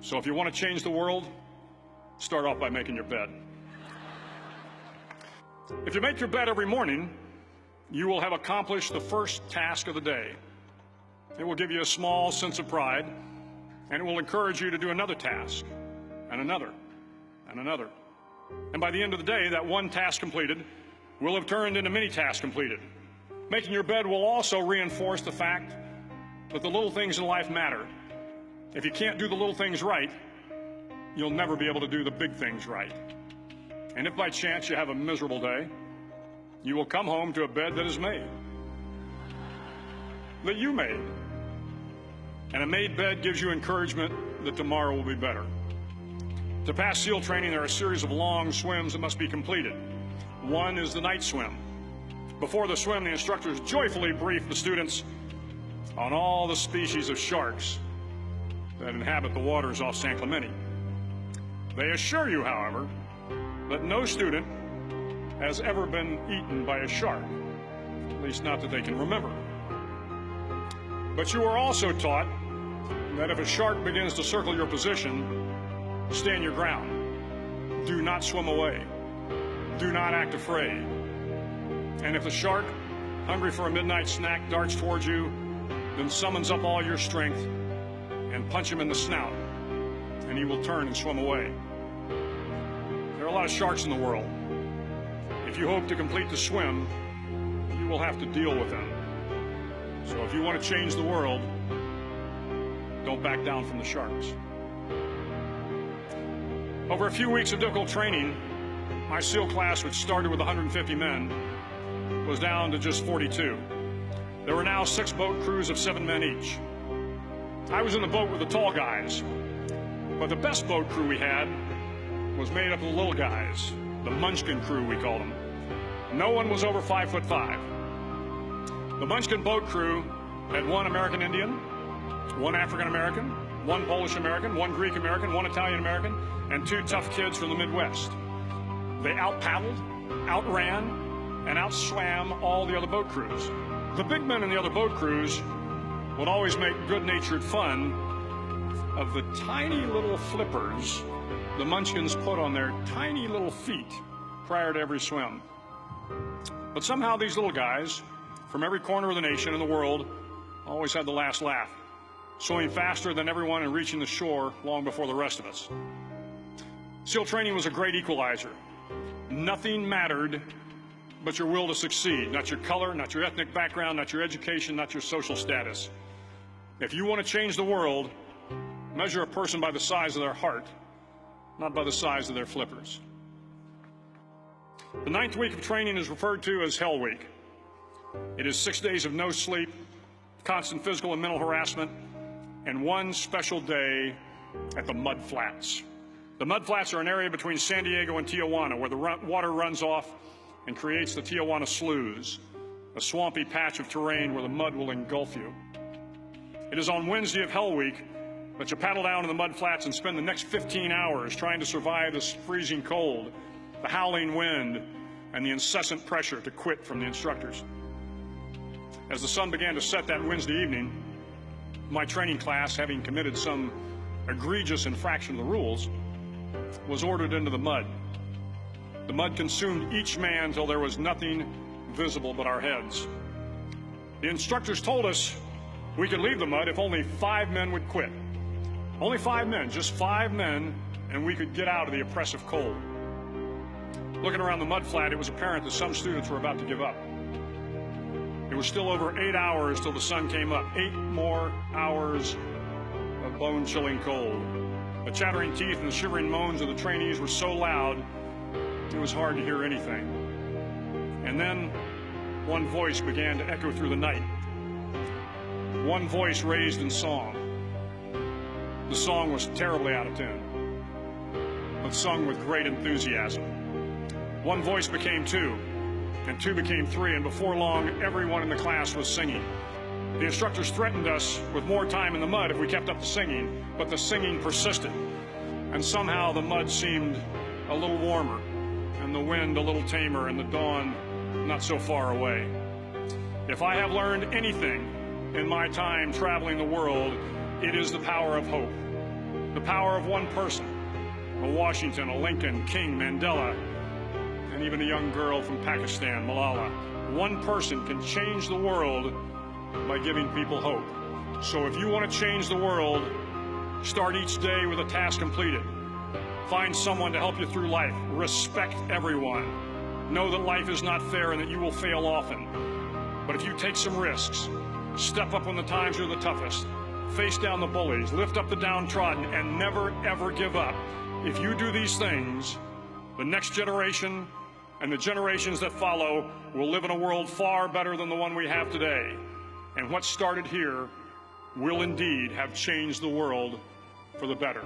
So if you want to change the world, start off by making your bed. If you make your bed every morning, you will have accomplished the first task of the day. It will give you a small sense of pride, and it will encourage you to do another task, and another, and another. And by the end of the day, that one task completed will have turned into many tasks completed. Making your bed will also reinforce the fact that the little things in life matter. If you can't do the little things right, you'll never be able to do the big things right. And if by chance you have a miserable day, you will come home to a bed that is made, that you made. And a made bed gives you encouragement that tomorrow will be better. To pass SEAL training, there are a series of long swims that must be completed. One is the night swim. Before the swim, the instructors joyfully brief the students on all the species of sharks that inhabit the waters off San Clemente. They assure you, however, that no student has ever been eaten by a shark, at least not that they can remember. But you are also taught that if a shark begins to circle your position, stand your ground. Do not swim away. Do not act afraid. And if the shark, hungry for a midnight snack, darts towards you, then summons up all your strength and punch him in the snout, and he will turn and swim away. There are a lot of sharks in the world. If you hope to complete the swim, you will have to deal with them. So if you want to change the world, don't back down from the sharks. Over a few weeks of difficult training, my SEAL class, which started with 150 men, was down to just 42. There were now 6 boat crews of 7 men each. I was in the boat with the tall guys, but the best boat crew we had was made up of the little guys, the Munchkin crew, we called them. No one was over 5'5". The Munchkin boat crew had 1 American Indian, 1 African American, 1 Polish American, 1 Greek American, 1 Italian American, and 2 tough kids from the Midwest. They out-paddled, outran, and outswam all the other boat crews. The big men in the other boat crews would always make good-natured fun of the tiny little flippers the Munchkins put on their tiny little feet prior to every swim. But somehow these little guys from every corner of the nation and the world always had the last laugh, swimming faster than everyone and reaching the shore long before the rest of us. SEAL training was a great equalizer. Nothing mattered but your will to succeed, not your color, not your ethnic background, not your education, not your social status. If you want to change the world, measure a person by the size of their heart, not by the size of their flippers. The 9th week of training is referred to as Hell Week. It is 6 days of no sleep, constant physical and mental harassment, and 1 special day at the Mud Flats. The Mud Flats are an area between San Diego and Tijuana where the water runs off and creates the Tijuana Sloughs, a swampy patch of terrain where the mud will engulf you. It is on Wednesday of Hell Week that you paddle down to the Mud Flats and spend the next 15 hours trying to survive this freezing cold, the howling wind, and the incessant pressure to quit from the instructors. As the sun began to set that Wednesday evening, my training class, having committed some egregious infraction of the rules, was ordered into the mud. The mud consumed each man till there was nothing visible but our heads. The instructors told us we could leave the mud if only 5 men would quit. Only 5 men, just 5 men, and we could get out of the oppressive cold. Looking around the mud flat, it was apparent that some students were about to give up. It was still over 8 hours till the sun came up. 8 more hours of bone-chilling cold. The chattering teeth and the shivering moans of the trainees were so loud, it was hard to hear anything. And then one voice began to echo through the night. One voice raised in song. The song was terribly out of tune, but sung with great enthusiasm. One voice became 2, and 2 became 3, and before long, everyone in the class was singing. The instructors threatened us with more time in the mud if we kept up the singing, but the singing persisted, and somehow the mud seemed a little warmer, and the wind a little tamer, and the dawn not so far away. If I have learned anything in my time traveling the world, it is the power of hope. The power of one person, a Washington, a Lincoln, King, Mandela, and even a young girl from Pakistan, Malala. One person can change the world by giving people hope. So if you want to change the world, start each day with a task completed. Find someone to help you through life. Respect everyone. Know that life is not fair and that you will fail often. But if you take some risks, step up when the times are the toughest, face down the bullies, lift up the downtrodden, and never, ever give up. If you do these things, the next generation and the generations that follow will live in a world far better than the one we have today. And what started here will indeed have changed the world for the better.